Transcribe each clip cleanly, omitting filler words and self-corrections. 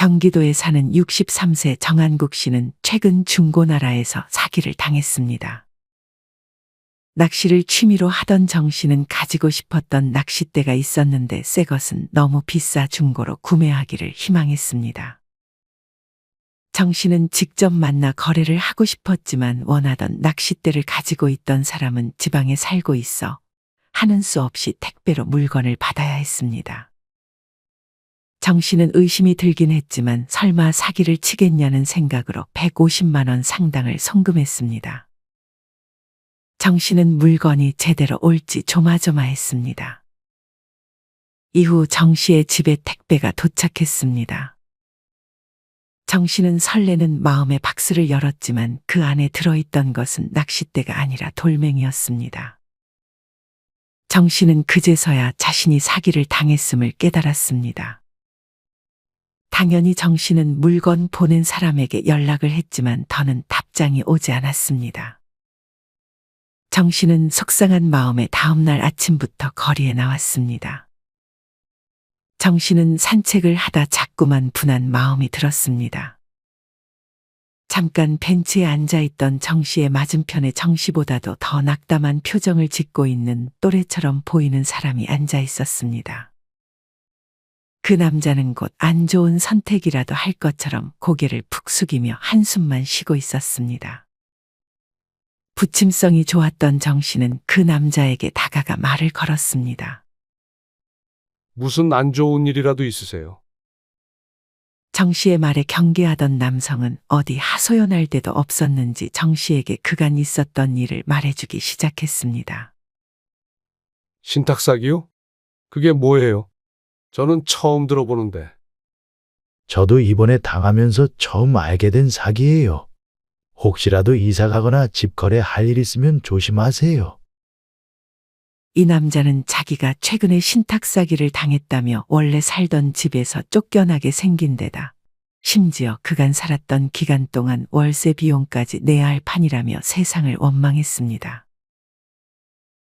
경기도에 사는 63세 정한국 씨는 최근 중고나라에서 사기를 당했습니다. 낚시를 취미로 하던 정 씨는 가지고 싶었던 낚싯대가 있었는데 새 것은 너무 비싸 중고로 구매하기를 희망했습니다. 정 씨는 직접 만나 거래를 하고 싶었지만 원하던 낚싯대를 가지고 있던 사람은 지방에 살고 있어 하는 수 없이 택배로 물건을 받아야 했습니다. 정 씨는 의심이 들긴 했지만 설마 사기를 치겠냐는 생각으로 150만 원 상당을 송금했습니다. 정 씨는 물건이 제대로 올지 조마조마했습니다. 이후 정 씨의 집에 택배가 도착했습니다. 정 씨는 설레는 마음에 박스를 열었지만 그 안에 들어있던 것은 낚싯대가 아니라 돌멩이였습니다. 정 씨는 그제서야 자신이 사기를 당했음을 깨달았습니다. 당연히 정 씨는 물건 보낸 사람에게 연락을 했지만 더는 답장이 오지 않았습니다. 정 씨는 속상한 마음에 다음날 아침부터 거리에 나왔습니다. 정 씨는 산책을 하다 자꾸만 분한 마음이 들었습니다. 잠깐 벤치에 앉아있던 정 씨의 맞은편에 정 씨보다도 더 낙담한 표정을 짓고 있는 또래처럼 보이는 사람이 앉아 있었습니다. 그 남자는 곧 안 좋은 선택이라도 할 것처럼 고개를 푹 숙이며 한숨만 쉬고 있었습니다. 부침성이 좋았던 정 씨는 그 남자에게 다가가 말을 걸었습니다. 무슨 안 좋은 일이라도 있으세요? 정 씨의 말에 경계하던 남성은 어디 하소연할 데도 없었는지 정 씨에게 그간 있었던 일을 말해주기 시작했습니다. 신탁사기요? 그게 뭐예요? 저는 처음 들어보는데. 저도 이번에 당하면서 처음 알게 된 사기예요. 혹시라도 이사 가거나 집 거래할 일 있으면 조심하세요. 이 남자는 자기가 최근에 신탁 사기를 당했다며 원래 살던 집에서 쫓겨나게 생긴 데다 심지어 그간 살았던 기간 동안 월세 비용까지 내야 할 판이라며 세상을 원망했습니다.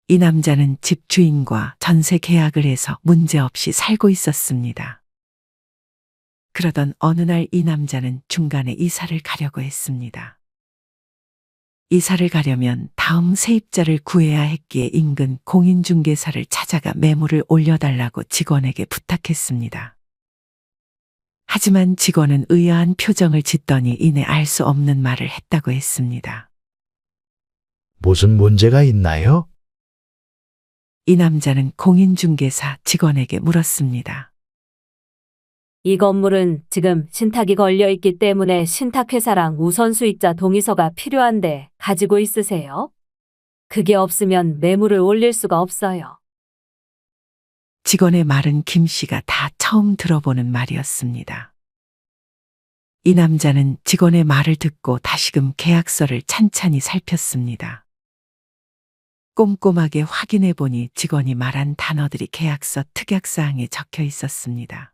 이 남자는 집 주인과 전세 계약을 해서 문제없이 살고 있었습니다. 그러던 어느 날 이 남자는 중간에 이사를 가려고 했습니다. 이사를 가려면 다음 세입자를 구해야 했기에 인근 공인중개사를 찾아가 매물을 올려달라고 직원에게 부탁했습니다. 하지만 직원은 의아한 표정을 짓더니 이내 알 수 없는 말을 했다고 했습니다. 무슨 문제가 있나요? 이 남자는 공인중개사 직원에게 물었습니다. 이 건물은 지금 신탁이 걸려 있기 때문에 신탁회사랑 우선수익자 동의서가 필요한데 가지고 있으세요? 그게 없으면 매물을 올릴 수가 없어요. 직원의 말은 김 씨가 다 처음 들어보는 말이었습니다. 이 남자는 직원의 말을 듣고 다시금 계약서를 찬찬히 살폈습니다. 꼼꼼하게 확인해 보니 직원이 말한 단어들이 계약서 특약사항에 적혀 있었습니다.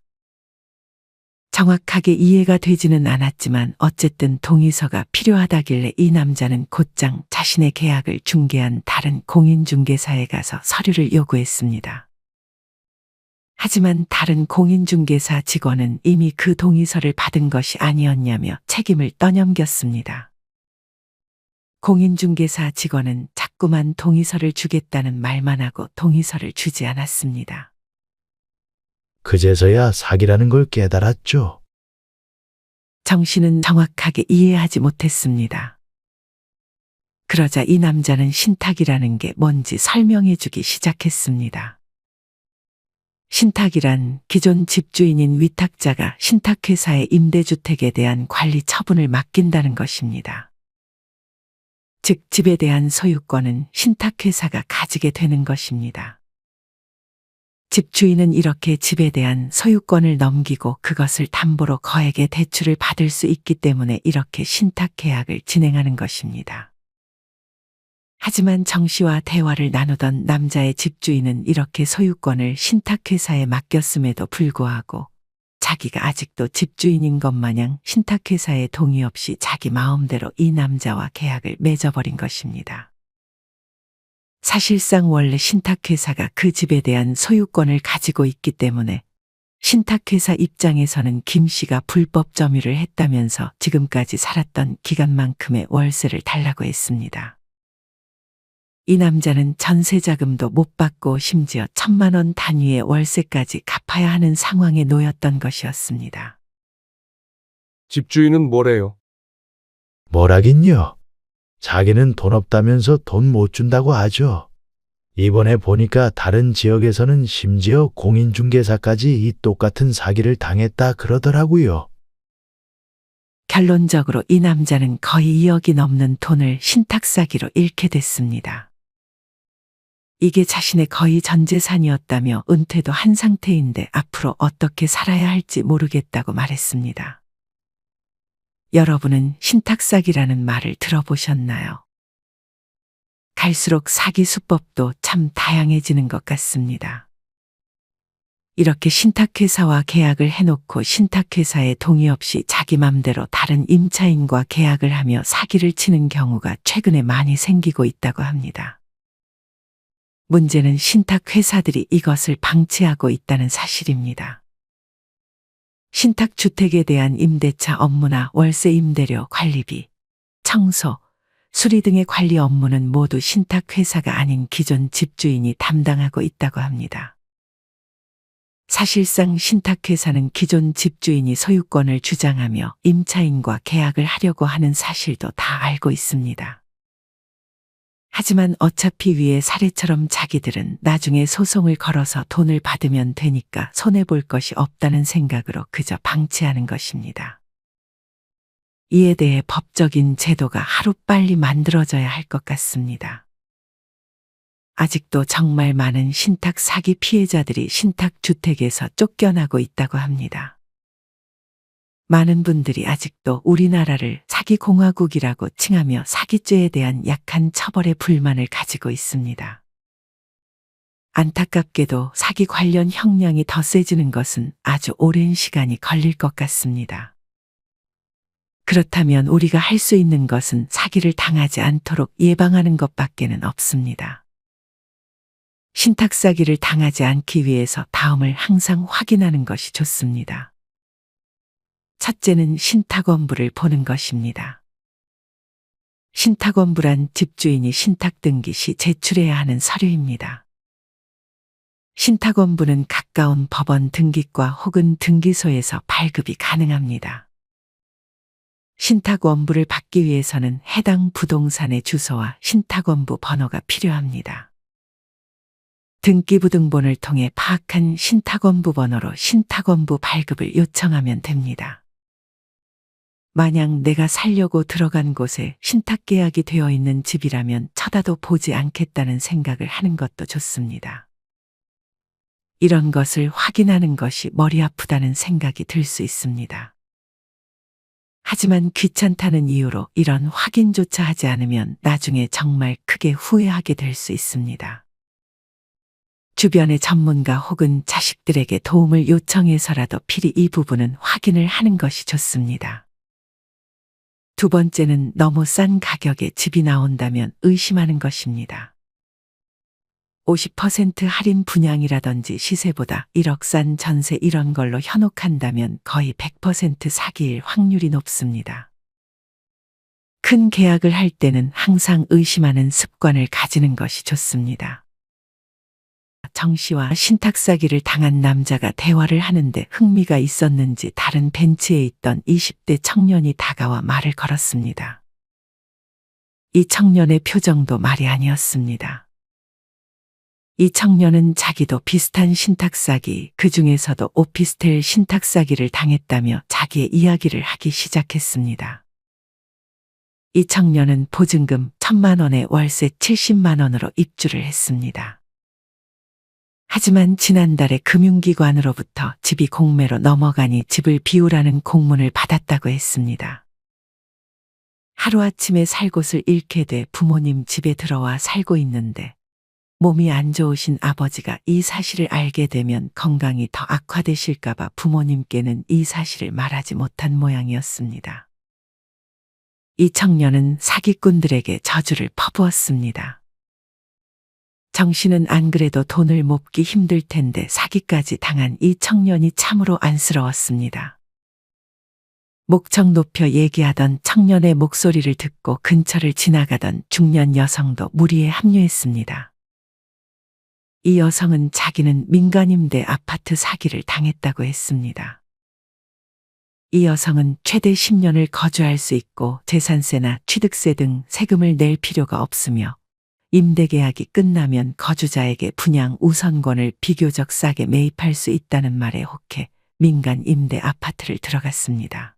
정확하게 이해가 되지는 않았지만 어쨌든 동의서가 필요하다길래 이 남자는 곧장 자신의 계약을 중개한 다른 공인중개사에 가서 서류를 요구했습니다. 하지만 다른 공인중개사 직원은 이미 그 동의서를 받은 것이 아니었냐며 책임을 떠넘겼습니다. 공인중개사 직원은 자꾸만 동의서를 주겠다는 말만 하고 동의서를 주지 않았습니다. 그제서야 사기라는 걸 깨달았죠. 정 씨는 정확하게 이해하지 못했습니다. 그러자 이 남자는 신탁이라는 게 뭔지 설명해 주기 시작했습니다. 신탁이란 기존 집주인인 위탁자가 신탁회사의 임대주택에 대한 관리 처분을 맡긴다는 것입니다. 즉 집에 대한 소유권은 신탁회사가 가지게 되는 것입니다. 집주인은 이렇게 집에 대한 소유권을 넘기고 그것을 담보로 거액의 대출을 받을 수 있기 때문에 이렇게 신탁계약을 진행하는 것입니다. 하지만 정 씨와 대화를 나누던 남자의 집주인은 이렇게 소유권을 신탁회사에 맡겼음에도 불구하고 자기가 아직도 집주인인 것 마냥 신탁회사의 동의 없이 자기 마음대로 이 남자와 계약을 맺어버린 것입니다. 사실상 원래 신탁회사가 그 집에 대한 소유권을 가지고 있기 때문에 신탁회사 입장에서는 김 씨가 불법 점유를 했다면서 지금까지 살았던 기간만큼의 월세를 달라고 했습니다. 이 남자는 전세 자금도 못 받고 심지어 1,000만 원 단위의 월세까지 갚아야 하는 상황에 놓였던 것이었습니다. 집주인은 뭐래요? 뭐라긴요. 자기는 돈 없다면서 돈 못 준다고 하죠. 이번에 보니까 다른 지역에서는 심지어 공인중개사까지 이 똑같은 사기를 당했다 그러더라고요. 결론적으로 이 남자는 거의 2억이 넘는 돈을 신탁 사기로 잃게 됐습니다. 이게 자신의 거의 전 재산이었다며 은퇴도 한 상태인데 앞으로 어떻게 살아야 할지 모르겠다고 말했습니다. 여러분은 신탁 사기라는 말을 들어보셨나요? 갈수록 사기 수법도 참 다양해지는 것 같습니다. 이렇게 신탁회사와 계약을 해놓고 신탁회사의 동의 없이 자기 맘대로 다른 임차인과 계약을 하며 사기를 치는 경우가 최근에 많이 생기고 있다고 합니다. 문제는 신탁회사들이 이것을 방치하고 있다는 사실입니다. 신탁주택에 대한 임대차 업무나 월세 임대료 관리비, 청소, 수리 등의 관리 업무는 모두 신탁회사가 아닌 기존 집주인이 담당하고 있다고 합니다. 사실상 신탁회사는 기존 집주인이 소유권을 주장하며 임차인과 계약을 하려고 하는 사실도 다 알고 있습니다. 하지만 어차피 위의 사례처럼 자기들은 나중에 소송을 걸어서 돈을 받으면 되니까 손해볼 것이 없다는 생각으로 그저 방치하는 것입니다. 이에 대해 법적인 제도가 하루빨리 만들어져야 할 것 같습니다. 아직도 정말 많은 신탁 사기 피해자들이 신탁주택에서 쫓겨나고 있다고 합니다. 많은 분들이 아직도 우리나라를 사기공화국이라고 칭하며 사기죄에 대한 약한 처벌에 불만을 가지고 있습니다. 안타깝게도 사기 관련 형량이 더 세지는 것은 아주 오랜 시간이 걸릴 것 같습니다. 그렇다면 우리가 할 수 있는 것은 사기를 당하지 않도록 예방하는 것밖에는 없습니다. 신탁 사기를 당하지 않기 위해서 다음을 항상 확인하는 것이 좋습니다. 첫째는 신탁원부를 보는 것입니다. 신탁원부란 집주인이 신탁 등기 시 제출해야 하는 서류입니다. 신탁원부는 가까운 법원 등기과 혹은 등기소에서 발급이 가능합니다. 신탁원부를 받기 위해서는 해당 부동산의 주소와 신탁원부 번호가 필요합니다. 등기부등본을 통해 파악한 신탁원부 번호로 신탁원부 발급을 요청하면 됩니다. 만약 내가 살려고 들어간 곳에 신탁계약이 되어 있는 집이라면 쳐다도 보지 않겠다는 생각을 하는 것도 좋습니다. 이런 것을 확인하는 것이 머리 아프다는 생각이 들 수 있습니다. 하지만 귀찮다는 이유로 이런 확인조차 하지 않으면 나중에 정말 크게 후회하게 될 수 있습니다. 주변의 전문가 혹은 자식들에게 도움을 요청해서라도 필히 이 부분은 확인을 하는 것이 좋습니다. 두 번째는 너무 싼 가격에 집이 나온다면 의심하는 것입니다. 50% 할인 분양이라든지 시세보다 1억 싼 전세 이런 걸로 현혹한다면 거의 100% 사기일 확률이 높습니다. 큰 계약을 할 때는 항상 의심하는 습관을 가지는 것이 좋습니다. 정 씨와 신탁 사기를 당한 남자가 대화를 하는데 흥미가 있었는지 다른 벤치에 있던 20대 청년이 다가와 말을 걸었습니다. 이 청년의 표정도 말이 아니었습니다. 이 청년은 자기도 비슷한 신탁 사기, 그 중에서도 오피스텔 신탁 사기를 당했다며 자기의 이야기를 하기 시작했습니다. 이 청년은 보증금 1,000만 원에 월세 70만 원으로 입주를 했습니다. 하지만 지난달에 금융기관으로부터 집이 공매로 넘어가니 집을 비우라는 공문을 받았다고 했습니다. 하루아침에 살 곳을 잃게 돼 부모님 집에 들어와 살고 있는데 몸이 안 좋으신 아버지가 이 사실을 알게 되면 건강이 더 악화되실까봐 부모님께는 이 사실을 말하지 못한 모양이었습니다. 이 청년은 사기꾼들에게 저주를 퍼부었습니다. 정 씨는 안 그래도 돈을 몹기 힘들 텐데 사기까지 당한 이 청년이 참으로 안쓰러웠습니다. 목청 높여 얘기하던 청년의 목소리를 듣고 근처를 지나가던 중년 여성도 무리에 합류했습니다. 이 여성은 자기는 민간임대 아파트 사기를 당했다고 했습니다. 이 여성은 최대 10년을 거주할 수 있고 재산세나 취득세 등 세금을 낼 필요가 없으며 임대계약이 끝나면 거주자에게 분양 우선권을 비교적 싸게 매입할 수 있다는 말에 혹해 민간 임대 아파트를 들어갔습니다.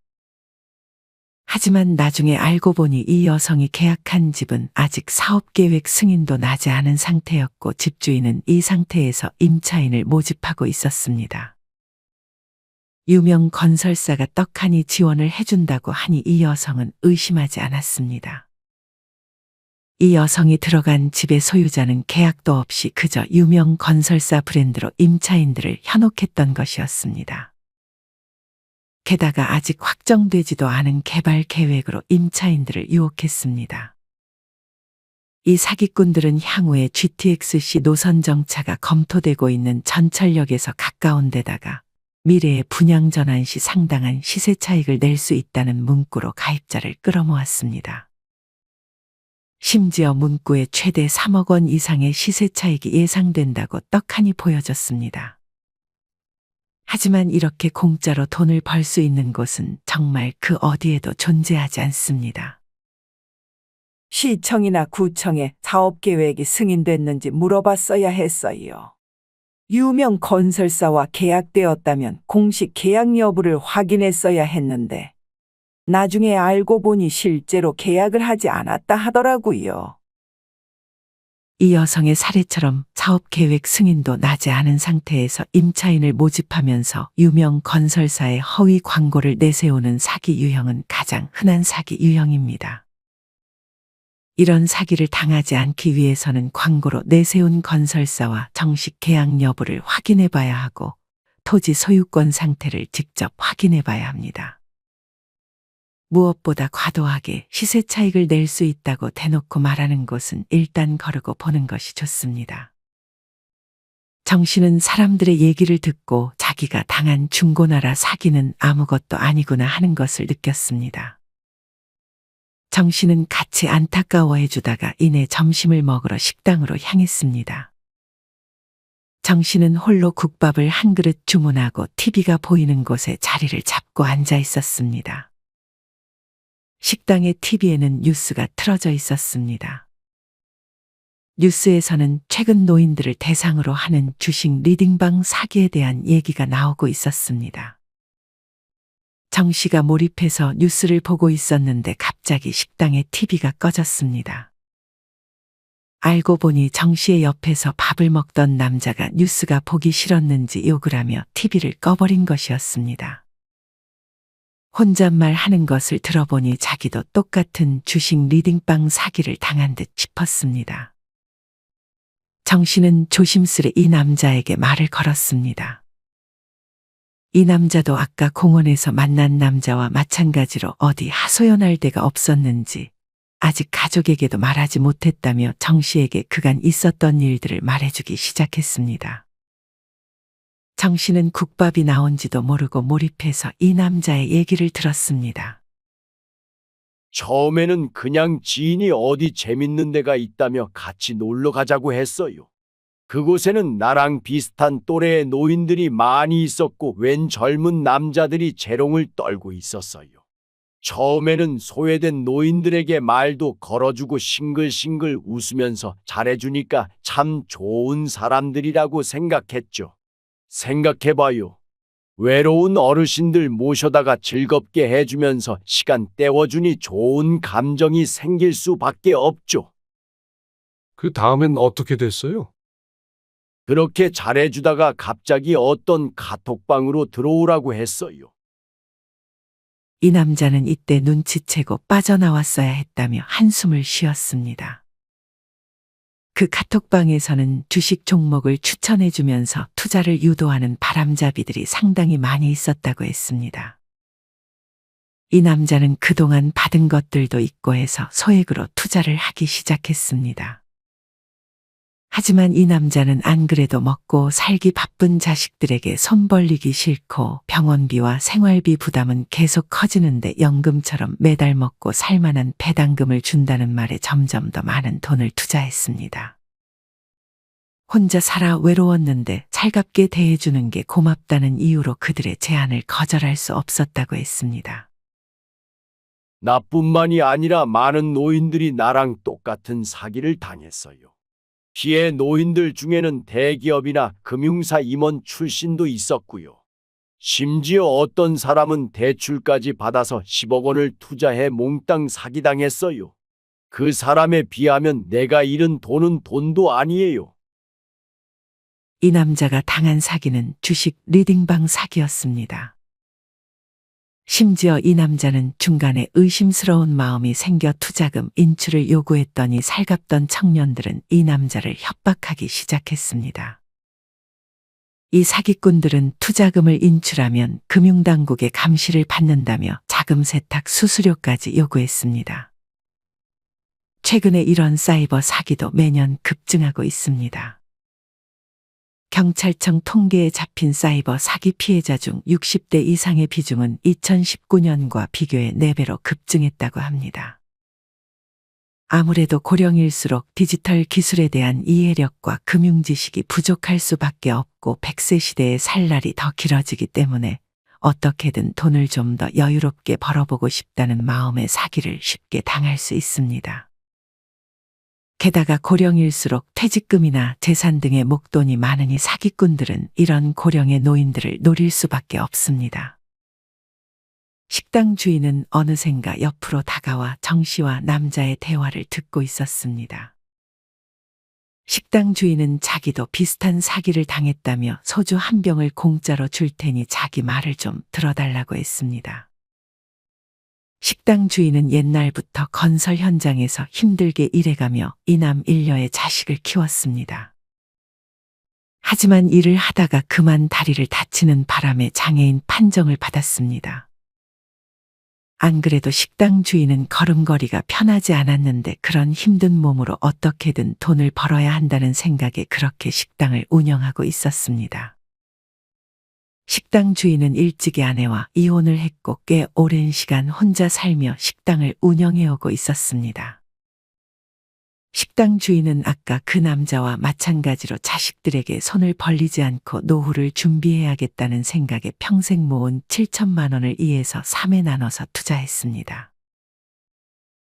하지만 나중에 알고 보니 이 여성이 계약한 집은 아직 사업계획 승인도 나지 않은 상태였고 집주인은 이 상태에서 임차인을 모집하고 있었습니다. 유명 건설사가 떡하니 지원을 해준다고 하니 이 여성은 의심하지 않았습니다. 이 여성이 들어간 집의 소유자는 계약도 없이 그저 유명 건설사 브랜드로 임차인들을 현혹했던 것이었습니다. 게다가 아직 확정되지도 않은 개발 계획으로 임차인들을 유혹했습니다. 이 사기꾼들은 향후에 GTX-C 노선 정차가 검토되고 있는 전철역에서 가까운 데다가 미래의 분양 전환 시 상당한 시세 차익을 낼 수 있다는 문구로 가입자를 끌어모았습니다. 심지어 문구에 최대 3억 원 이상의 시세 차익이 예상된다고 떡하니 보여졌습니다. 하지만 이렇게 공짜로 돈을 벌 수 있는 곳은 정말 그 어디에도 존재하지 않습니다. 시청이나 구청에 사업계획이 승인됐는지 물어봤어야 했어요. 유명 건설사와 계약되었다면 공식 계약 여부를 확인했어야 했는데 나중에 알고 보니 실제로 계약을 하지 않았다 하더라고요. 이 여성의 사례처럼 사업계획 승인도 나지 않은 상태에서 임차인을 모집하면서 유명 건설사의 허위 광고를 내세우는 사기 유형은 가장 흔한 사기 유형입니다. 이런 사기를 당하지 않기 위해서는 광고로 내세운 건설사와 정식 계약 여부를 확인해 봐야 하고 토지 소유권 상태를 직접 확인해 봐야 합니다. 무엇보다 과도하게 시세 차익을 낼 수 있다고 대놓고 말하는 곳은 일단 거르고 보는 것이 좋습니다. 정 씨는 사람들의 얘기를 듣고 자기가 당한 중고나라 사기는 아무것도 아니구나 하는 것을 느꼈습니다. 정 씨는 같이 안타까워해 주다가 이내 점심을 먹으러 식당으로 향했습니다. 정 씨는 홀로 국밥을 한 그릇 주문하고 TV가 보이는 곳에 자리를 잡고 앉아 있었습니다. 식당의 TV에는 뉴스가 틀어져 있었습니다. 뉴스에서는 최근 노인들을 대상으로 하는 주식 리딩방 사기에 대한 얘기가 나오고 있었습니다. 정 씨가 몰입해서 뉴스를 보고 있었는데 갑자기 식당의 TV가 꺼졌습니다. 알고 보니 정 씨의 옆에서 밥을 먹던 남자가 뉴스가 보기 싫었는지 욕을 하며 TV를 꺼버린 것이었습니다. 혼잣말 하는 것을 들어보니 자기도 똑같은 주식 리딩방 사기를 당한 듯 싶었습니다. 정 씨는 조심스레 이 남자에게 말을 걸었습니다. 이 남자도 아까 공원에서 만난 남자와 마찬가지로 어디 하소연할 데가 없었는지 아직 가족에게도 말하지 못했다며 정 씨에게 그간 있었던 일들을 말해주기 시작했습니다. 정 씨는 국밥이 나온지도 모르고 몰입해서 이 남자의 얘기를 들었습니다. 처음에는 그냥 지인이 어디 재밌는 데가 있다며 같이 놀러 가자고 했어요. 그곳에는 나랑 비슷한 또래의 노인들이 많이 있었고 웬 젊은 남자들이 재롱을 떨고 있었어요. 처음에는 소외된 노인들에게 말도 걸어주고 싱글싱글 웃으면서 잘해주니까 참 좋은 사람들이라고 생각했죠. 생각해봐요. 외로운 어르신들 모셔다가 즐겁게 해주면서 시간 때워주니 좋은 감정이 생길 수밖에 없죠. 그 다음엔 어떻게 됐어요? 그렇게 잘해주다가 갑자기 어떤 카톡방으로 들어오라고 했어요. 이 남자는 이때 눈치채고 빠져나왔어야 했다며 한숨을 쉬었습니다. 그 카톡방에서는 주식 종목을 추천해주면서 투자를 유도하는 바람잡이들이 상당히 많이 있었다고 했습니다. 이 남자는 그동안 받은 것들도 있고 해서 소액으로 투자를 하기 시작했습니다. 하지만 이 남자는 안 그래도 먹고 살기 바쁜 자식들에게 손 벌리기 싫고 병원비와 생활비 부담은 계속 커지는데 연금처럼 매달 먹고 살만한 배당금을 준다는 말에 점점 더 많은 돈을 투자했습니다. 혼자 살아 외로웠는데 살갑게 대해주는 게 고맙다는 이유로 그들의 제안을 거절할 수 없었다고 했습니다. 나뿐만이 아니라 많은 노인들이 나랑 똑같은 사기를 당했어요. 피해 노인들 중에는 대기업이나 금융사 임원 출신도 있었고요. 심지어 어떤 사람은 대출까지 받아서 10억 원을 투자해 몽땅 사기당했어요. 그 사람에 비하면 내가 잃은 돈은 돈도 아니에요. 이 남자가 당한 사기는 주식 리딩방 사기였습니다. 심지어 이 남자는 중간에 의심스러운 마음이 생겨 투자금 인출을 요구했더니 살갑던 청년들은 이 남자를 협박하기 시작했습니다. 이 사기꾼들은 투자금을 인출하면 금융당국의 감시를 받는다며 자금 세탁 수수료까지 요구했습니다. 최근에 이런 사이버 사기도 매년 급증하고 있습니다. 경찰청 통계에 잡힌 사이버 사기 피해자 중 60대 이상의 비중은 2019년과 비교해 4배로 급증했다고 합니다. 아무래도 고령일수록 디지털 기술에 대한 이해력과 금융 지식이 부족할 수밖에 없고 100세 시대에 살 날이 더 길어지기 때문에 어떻게든 돈을 좀 더 여유롭게 벌어보고 싶다는 마음의 사기를 쉽게 당할 수 있습니다. 게다가 고령일수록 퇴직금이나 재산 등의 목돈이 많으니 사기꾼들은 이런 고령의 노인들을 노릴 수밖에 없습니다. 식당 주인은 어느샌가 옆으로 다가와 정 씨와 남자의 대화를 듣고 있었습니다. 식당 주인은 자기도 비슷한 사기를 당했다며 소주 한 병을 공짜로 줄 테니 자기 말을 좀 들어달라고 했습니다. 식당 주인은 옛날부터 건설 현장에서 힘들게 일해가며 이남 일녀의 자식을 키웠습니다. 하지만 일을 하다가 그만 다리를 다치는 바람에 장애인 판정을 받았습니다. 안 그래도 식당 주인은 걸음걸이가 편하지 않았는데 그런 힘든 몸으로 어떻게든 돈을 벌어야 한다는 생각에 그렇게 식당을 운영하고 있었습니다. 식당 주인은 일찍이 아내와 이혼을 했고 꽤 오랜 시간 혼자 살며 식당을 운영해오고 있었습니다. 식당 주인은 아까 그 남자와 마찬가지로 자식들에게 손을 벌리지 않고 노후를 준비해야겠다는 생각에 평생 모은 7천만 원을 2에서 3에 나눠서 투자했습니다.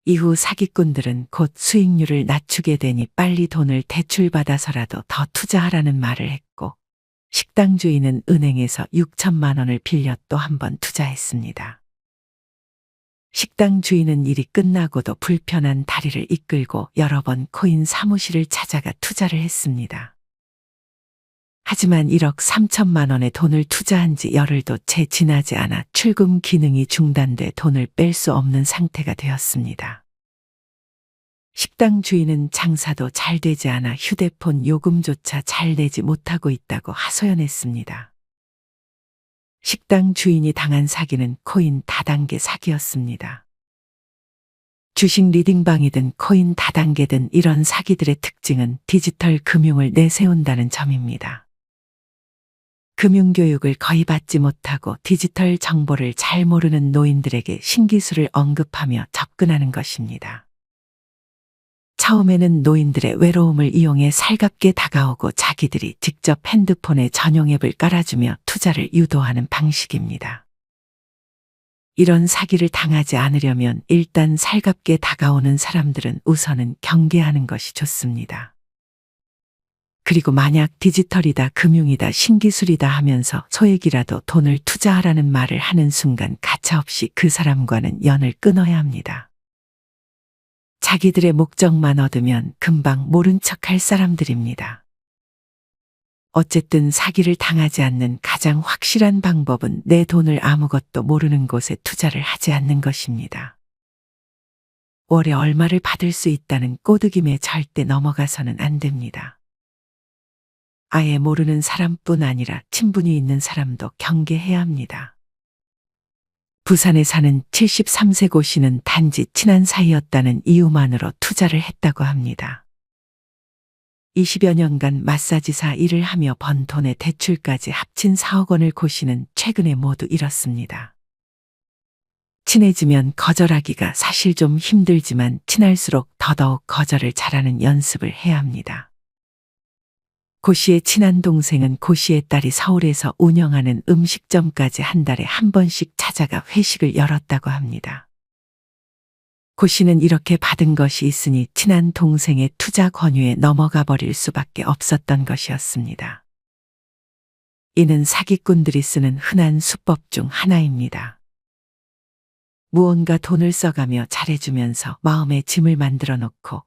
이후 사기꾼들은 곧 수익률을 낮추게 되니 빨리 돈을 대출받아서라도 더 투자하라는 말을 했고 식당 주인은 은행에서 6천만 원을 빌려 또 한 번 투자했습니다. 식당 주인은 일이 끝나고도 불편한 다리를 이끌고 여러 번 코인 사무실을 찾아가 투자를 했습니다. 하지만 1억 3천만 원의 돈을 투자한 지 열흘도 채 지나지 않아 출금 기능이 중단돼 돈을 뺄 수 없는 상태가 되었습니다. 식당 주인은 장사도 잘 되지 않아 휴대폰 요금조차 잘 내지 못하고 있다고 하소연했습니다. 식당 주인이 당한 사기는 코인 다단계 사기였습니다. 주식 리딩방이든 코인 다단계든 이런 사기들의 특징은 디지털 금융을 내세운다는 점입니다. 금융교육을 거의 받지 못하고 디지털 정보를 잘 모르는 노인들에게 신기술을 언급하며 접근하는 것입니다. 처음에는 노인들의 외로움을 이용해 살갑게 다가오고 자기들이 직접 핸드폰에 전용 앱을 깔아주며 투자를 유도하는 방식입니다. 이런 사기를 당하지 않으려면 일단 살갑게 다가오는 사람들은 우선은 경계하는 것이 좋습니다. 그리고 만약 디지털이다, 금융이다, 신기술이다 하면서 소액이라도 돈을 투자하라는 말을 하는 순간 가차없이 그 사람과는 연을 끊어야 합니다. 자기들의 목적만 얻으면 금방 모른 척할 사람들입니다. 어쨌든 사기를 당하지 않는 가장 확실한 방법은 내 돈을 아무것도 모르는 곳에 투자를 하지 않는 것입니다. 월에 얼마를 받을 수 있다는 꼬드김에 절대 넘어가서는 안 됩니다. 아예 모르는 사람뿐 아니라 친분이 있는 사람도 경계해야 합니다. 부산에 사는 73세 고 씨는 단지 친한 사이였다는 이유만으로 투자를 했다고 합니다. 20여 년간 마사지사 일을 하며 번 돈의 대출까지 합친 4억 원을 고씨는 최근에 모두 잃었습니다. 친해지면 거절하기가 사실 좀 힘들지만 친할수록 더더욱 거절을 잘하는 연습을 해야 합니다. 고 씨의 친한 동생은 고 씨의 딸이 서울에서 운영하는 음식점까지 한 달에 한 번씩 찾아가 회식을 열었다고 합니다. 고 씨는 이렇게 받은 것이 있으니 친한 동생의 투자 권유에 넘어가 버릴 수밖에 없었던 것이었습니다. 이는 사기꾼들이 쓰는 흔한 수법 중 하나입니다. 무언가 돈을 써가며 잘해주면서 마음에 짐을 만들어 놓고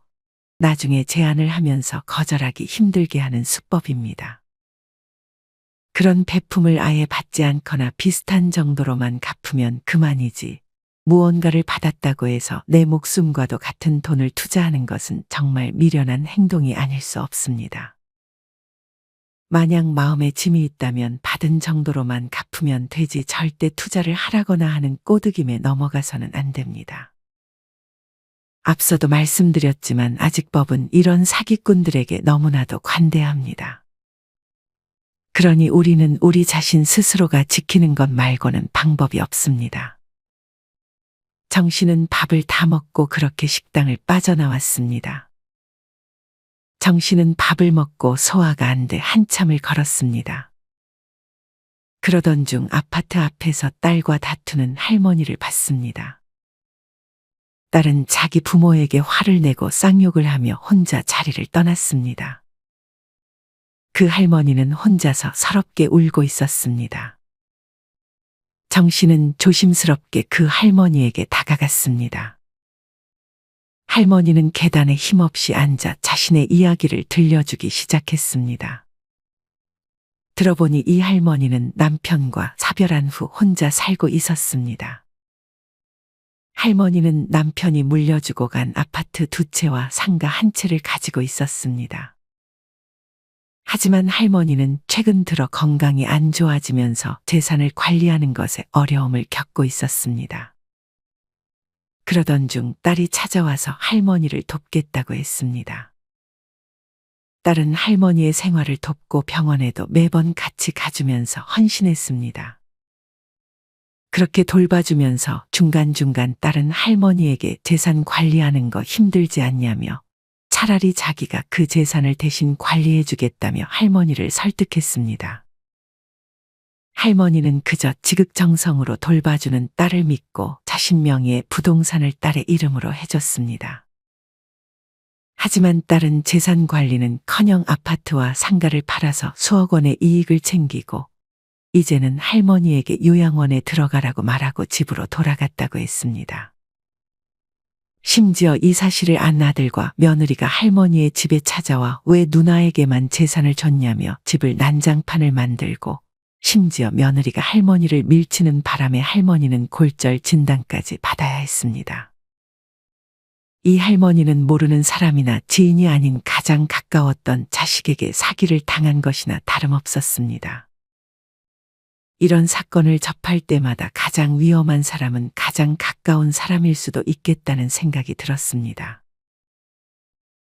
나중에 제안을 하면서 거절하기 힘들게 하는 수법입니다. 그런 배품을 아예 받지 않거나 비슷한 정도로만 갚으면 그만이지 무언가를 받았다고 해서 내 목숨과도 같은 돈을 투자하는 것은 정말 미련한 행동이 아닐 수 없습니다. 만약 마음에 짐이 있다면 받은 정도로만 갚으면 되지 절대 투자를 하라거나 하는 꼬드김에 넘어가서는 안 됩니다. 앞서도 말씀드렸지만 아직 법은 이런 사기꾼들에게 너무나도 관대합니다. 그러니 우리는 우리 자신 스스로가 지키는 것 말고는 방법이 없습니다. 정 씨는 밥을 다 먹고 그렇게 식당을 빠져나왔습니다. 정 씨는 밥을 먹고 소화가 안 돼 한참을 걸었습니다. 그러던 중 아파트 앞에서 딸과 다투는 할머니를 봤습니다. 딸은 자기 부모에게 화를 내고 쌍욕을 하며 혼자 자리를 떠났습니다. 그 할머니는 혼자서 서럽게 울고 있었습니다. 정 씨는 조심스럽게 그 할머니에게 다가갔습니다. 할머니는 계단에 힘없이 앉아 자신의 이야기를 들려주기 시작했습니다. 들어보니 이 할머니는 남편과 사별한 후 혼자 살고 있었습니다. 할머니는 남편이 물려주고 간 아파트 2채와 상가 1채를 가지고 있었습니다. 하지만 할머니는 최근 들어 건강이 안 좋아지면서 재산을 관리하는 것에 어려움을 겪고 있었습니다. 그러던 중 딸이 찾아와서 할머니를 돕겠다고 했습니다. 딸은 할머니의 생활을 돕고 병원에도 매번 같이 가주면서 헌신했습니다. 그렇게 돌봐주면서 중간중간 딸은 할머니에게 재산 관리하는 거 힘들지 않냐며 차라리 자기가 그 재산을 대신 관리해주겠다며 할머니를 설득했습니다. 할머니는 그저 지극정성으로 돌봐주는 딸을 믿고 자신 명의의 부동산을 딸의 이름으로 해줬습니다. 하지만 딸은 재산 관리는커녕 아파트와 상가를 팔아서 수억 원의 이익을 챙기고 이제는 할머니에게 요양원에 들어가라고 말하고 집으로 돌아갔다고 했습니다. 심지어 이 사실을 안 아들과 며느리가 할머니의 집에 찾아와 왜 누나에게만 재산을 줬냐며 집을 난장판을 만들고 심지어 며느리가 할머니를 밀치는 바람에 할머니는 골절 진단까지 받아야 했습니다. 이 할머니는 모르는 사람이나 지인이 아닌 가장 가까웠던 자식에게 사기를 당한 것이나 다름없었습니다. 이런 사건을 접할 때마다 가장 위험한 사람은 가장 가까운 사람일 수도 있겠다는 생각이 들었습니다.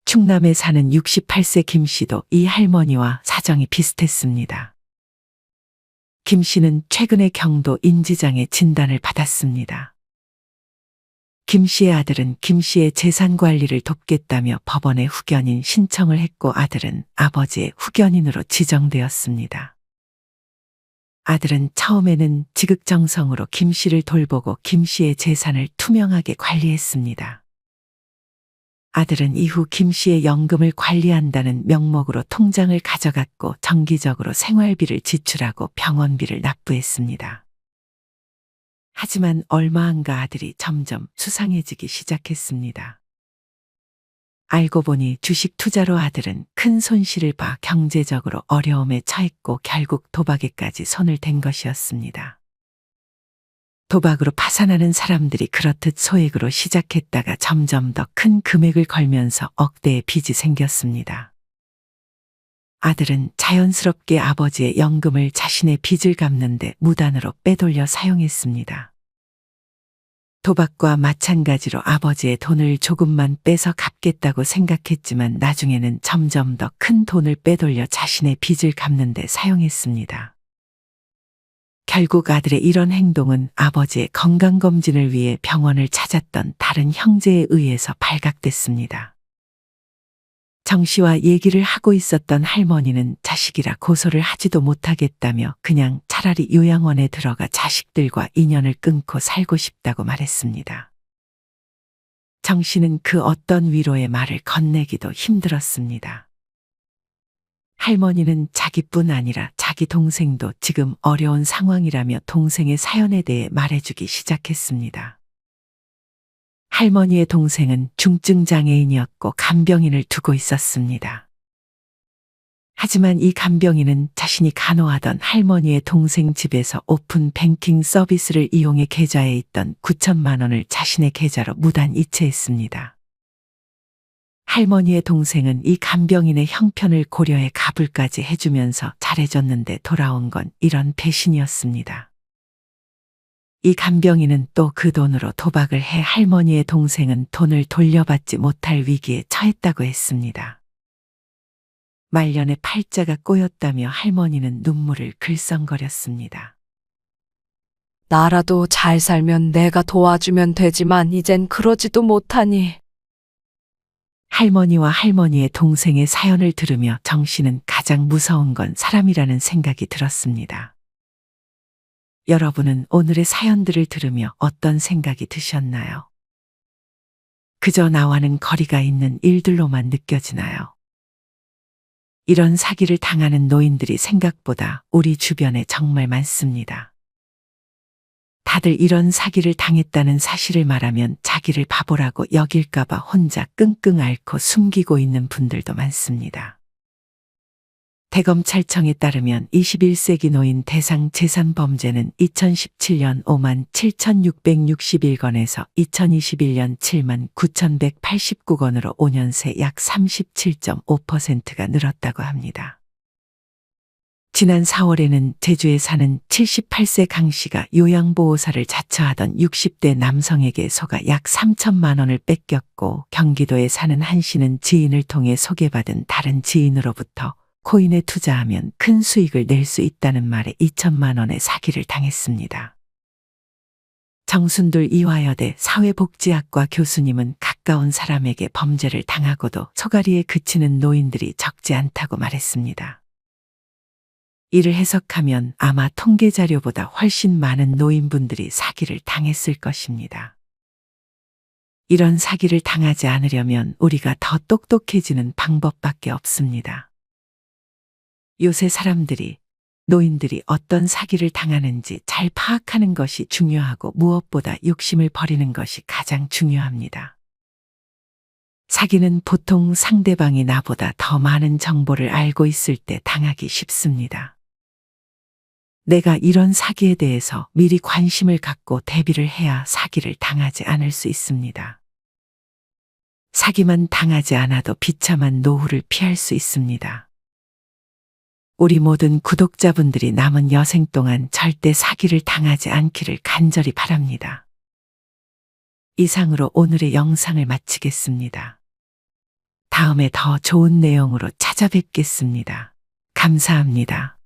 충남에 사는 68세 김 씨도 이 할머니와 사정이 비슷했습니다. 김 씨는 최근에 경도 인지장애 진단을 받았습니다. 김 씨의 아들은 김 씨의 재산 관리를 돕겠다며 법원에 후견인 신청을 했고 아들은 아버지의 후견인으로 지정되었습니다. 아들은 처음에는 지극정성으로 김 씨를 돌보고 김 씨의 재산을 투명하게 관리했습니다. 아들은 이후 김 씨의 연금을 관리한다는 명목으로 통장을 가져갔고 정기적으로 생활비를 지출하고 병원비를 납부했습니다. 하지만 얼마 안 가 아들이 점점 수상해지기 시작했습니다. 알고 보니 주식 투자로 아들은 큰 손실을 봐 경제적으로 어려움에 처했고 결국 도박에까지 손을 댄 것이었습니다. 도박으로 파산하는 사람들이 그렇듯 소액으로 시작했다가 점점 더 큰 금액을 걸면서 억대의 빚이 생겼습니다. 아들은 자연스럽게 아버지의 연금을 자신의 빚을 갚는데 무단으로 빼돌려 사용했습니다. 도박과 마찬가지로 아버지의 돈을 조금만 빼서 갚겠다고 생각했지만 나중에는 점점 더 큰 돈을 빼돌려 자신의 빚을 갚는 데 사용했습니다. 결국 아들의 이런 행동은 아버지의 건강검진을 위해 병원을 찾았던 다른 형제에 의해서 발각됐습니다. 정 씨와 얘기를 하고 있었던 할머니는 자식이라 고소를 하지도 못하겠다며 그냥 차라리 요양원에 들어가 자식들과 인연을 끊고 살고 싶다고 말했습니다. 정 씨는 그 어떤 위로의 말을 건네기도 힘들었습니다. 할머니는 자기뿐 아니라 자기 동생도 지금 어려운 상황이라며 동생의 사연에 대해 말해주기 시작했습니다. 할머니의 동생은 중증 장애인이었고 간병인을 두고 있었습니다. 하지만 이 간병인은 자신이 간호하던 할머니의 동생 집에서 오픈 뱅킹 서비스를 이용해 계좌에 있던 9천만 원을 자신의 계좌로 무단 이체했습니다. 할머니의 동생은 이 간병인의 형편을 고려해 가불까지 해주면서 잘해줬는데 돌아온 건 이런 배신이었습니다. 이 간병인은 또 그 돈으로 도박을 해 할머니의 동생은 돈을 돌려받지 못할 위기에 처했다고 했습니다. 말년에 팔자가 꼬였다며 할머니는 눈물을 글썽거렸습니다. 나라도 잘 살면 내가 도와주면 되지만 이젠 그러지도 못하니. 할머니와 할머니의 동생의 사연을 들으며 정 씨는 가장 무서운 건 사람이라는 생각이 들었습니다. 여러분은 오늘의 사연들을 들으며 어떤 생각이 드셨나요? 그저 나와는 거리가 있는 일들로만 느껴지나요? 이런 사기를 당하는 노인들이 생각보다 우리 주변에 정말 많습니다. 다들 이런 사기를 당했다는 사실을 말하면 자기를 바보라고 여길까봐 혼자 끙끙 앓고 숨기고 있는 분들도 많습니다. 대검찰청에 따르면 21세기 노인 대상 재산 범죄는 2017년 5만 7,661건에서 2021년 7만 9,189건으로 5년 새 약 37.5%가 늘었다고 합니다. 지난 4월에는 제주에 사는 78세 강 씨가 요양보호사를 자처하던 60대 남성에게 속아 약 3천만 원을 뺏겼고, 경기도에 사는 한 씨는 지인을 통해 소개받은 다른 지인으로부터 코인에 투자하면 큰 수익을 낼 수 있다는 말에 2천만 원의 사기를 당했습니다. 정순들 이화여대 사회복지학과 교수님은 가까운 사람에게 범죄를 당하고도 소가리에 그치는 노인들이 적지 않다고 말했습니다. 이를 해석하면 아마 통계 자료보다 훨씬 많은 노인분들이 사기를 당했을 것입니다. 이런 사기를 당하지 않으려면 우리가 더 똑똑해지는 방법밖에 없습니다. 요새 사람들이, 노인들이 어떤 사기를 당하는지 잘 파악하는 것이 중요하고 무엇보다 욕심을 버리는 것이 가장 중요합니다. 사기는 보통 상대방이 나보다 더 많은 정보를 알고 있을 때 당하기 쉽습니다. 내가 이런 사기에 대해서 미리 관심을 갖고 대비를 해야 사기를 당하지 않을 수 있습니다. 사기만 당하지 않아도 비참한 노후를 피할 수 있습니다. 우리 모든 구독자분들이 남은 여생 동안 절대 사기를 당하지 않기를 간절히 바랍니다. 이상으로 오늘의 영상을 마치겠습니다. 다음에 더 좋은 내용으로 찾아뵙겠습니다. 감사합니다.